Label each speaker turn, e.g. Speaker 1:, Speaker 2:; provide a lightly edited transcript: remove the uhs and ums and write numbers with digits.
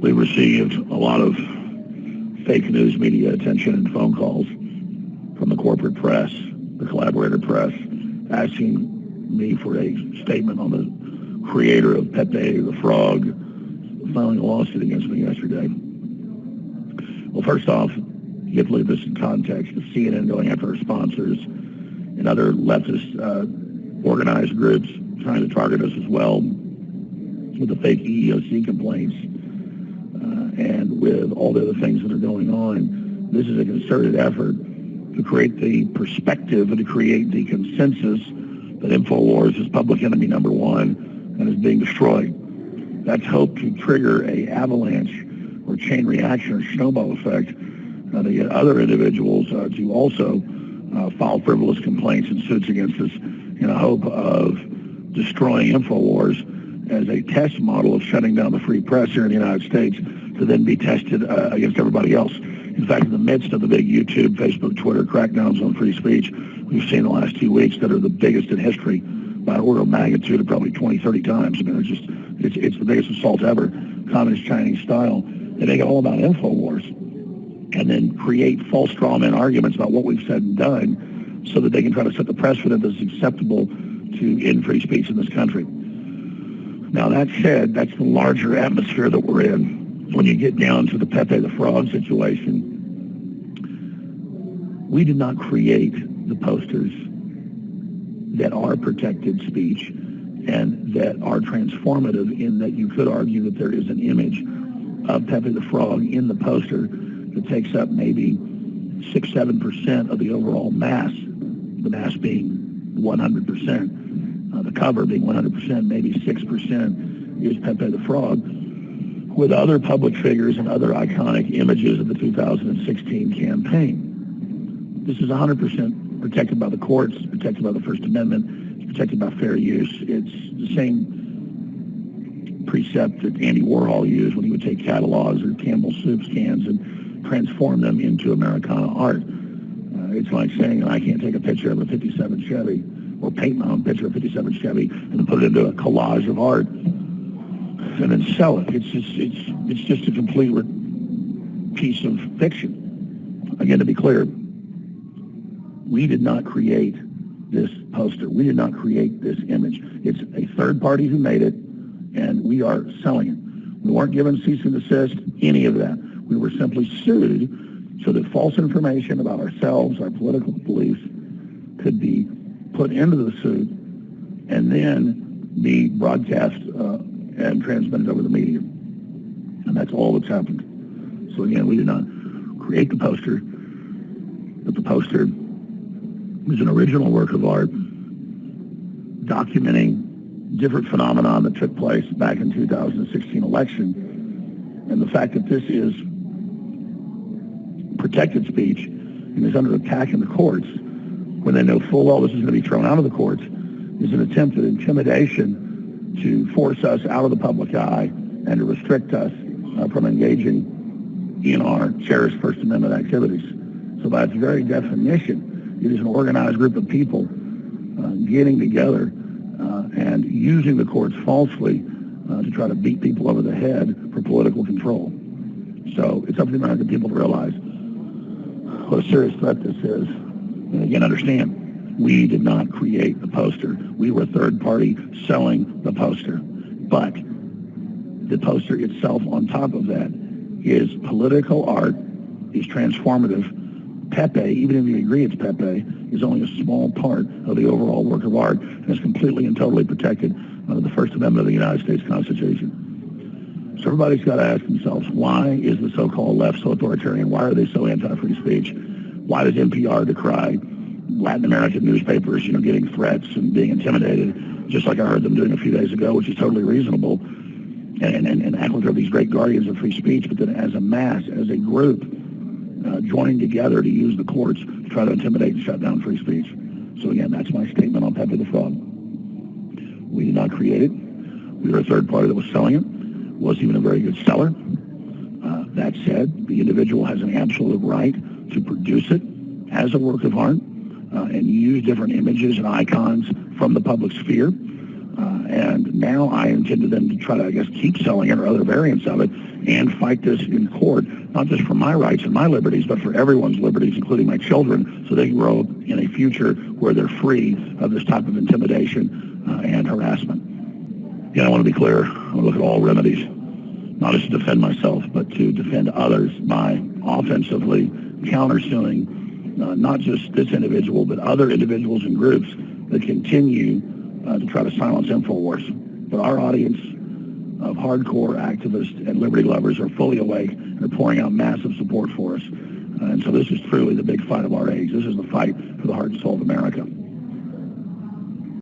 Speaker 1: We received a lot of fake news media attention and phone calls from the corporate press, the collaborator press, asking me for a statement on the creator of Pepe the Frog filing a lawsuit against me yesterday. Well, first off, you have to look at this in context of CNN going after our sponsors and other leftist organized groups trying to target us as well with the fake EEOC complaints and with all the other things that are going on. This is a concerted effort to create the perspective and to create the consensus that InfoWars is public enemy number one and is being destroyed. That's hoped to trigger a avalanche or chain reaction or snowball effect to get other individuals to also file frivolous complaints and suits against us in a hope of destroying InfoWars as a test model of shutting down the free press here in the United States to then be tested against everybody else. In fact, in the midst of the big YouTube, Facebook, Twitter crackdowns on free speech we've seen the last 2 weeks that are the biggest in history by an order of magnitude of probably 20, 30 times. I mean, it's the biggest assault ever, communist Chinese style. They make it all about InfoWars and then create false straw man arguments about what we've said and done so that they can try to set the precedent that's acceptable to end free speech in this country. Now, that said, that's the larger atmosphere that we're in. When you get down to the Pepe the Frog situation, we did not create the posters that are protected speech and that are transformative in that you could argue that there is an image of Pepe the Frog in the poster that takes up maybe 6-7% of the overall mass, the mass being 100%, the cover being 100%, maybe 6% is Pepe the Frog, with other public figures and other iconic images of the 2016 campaign. This is 100% protected by the courts, protected by the First Amendment, it's protected by fair use. It's the same precept that Andy Warhol used when he would take catalogs or Campbell soup cans and transform them into Americana art. It's like saying, I can't take a picture of a 57 Chevy or paint my own picture of a 57 Chevy and then put it into a collage of art and then sell it. It's just a complete piece of fiction. Again, to be clear, we did not create this poster. We did not create this image. It's a third party who made it, and we are selling it. We weren't given cease and desist, any of that. We were simply sued so that false information about ourselves, our political beliefs, could be put into the suit and then be broadcast and transmitted over the media. And that's all that's happened. So again, we did not create the poster, but the poster is an original work of art documenting different phenomenon that took place back in 2016 election. And the fact that this is protected speech and is under attack in the courts when they know full well this is going to be thrown out of the courts is an attempt at intimidation to force us out of the public eye and to restrict us from engaging in our cherished First Amendment activities. So by its very definition, it is an organized group of people getting together and using the courts falsely to try to beat people over the head for political control. So it's up to the American people to realize what a serious threat this is. And again, understand, we did not create the poster. We were a third party selling the poster. But the poster itself on top of that is political art, is transformative. Pepe, even if you agree it's Pepe, is only a small part of the overall work of art and is completely and totally protected under the First Amendment of the United States Constitution. So everybody's got to ask themselves, why is the so-called left so authoritarian? Why are they so anti-free speech? Why does NPR decry Latin American newspapers, getting threats and being intimidated, just like I heard them doing a few days ago, which is totally reasonable, and act like they're these great guardians of free speech, but then as a mass, as a group, joining together to use the courts to try to intimidate and shut down free speech. So again, that's my statement on Pepe the Frog. We did not create it. We were a third party that was selling it. Wasn't even a very good seller. That said, the individual has an absolute right to produce it as a work of art and use different images and icons from the public sphere. And now I intend to then try to, keep selling it or other variants of it and fight this in court, not just for my rights and my liberties, but for everyone's liberties, including my children, so they can grow up in a future where they're free of this type of intimidation and harassment. Again, I want to be clear. I want to look at all remedies, not just to defend myself, but to defend others by offensively countersuing not just this individual, but other individuals and groups that continue to try to silence InfoWars. But our audience of hardcore activists and liberty lovers are fully awake and are pouring out massive support for us. And so this is truly the big fight of our age. This is the fight for the heart and soul of America.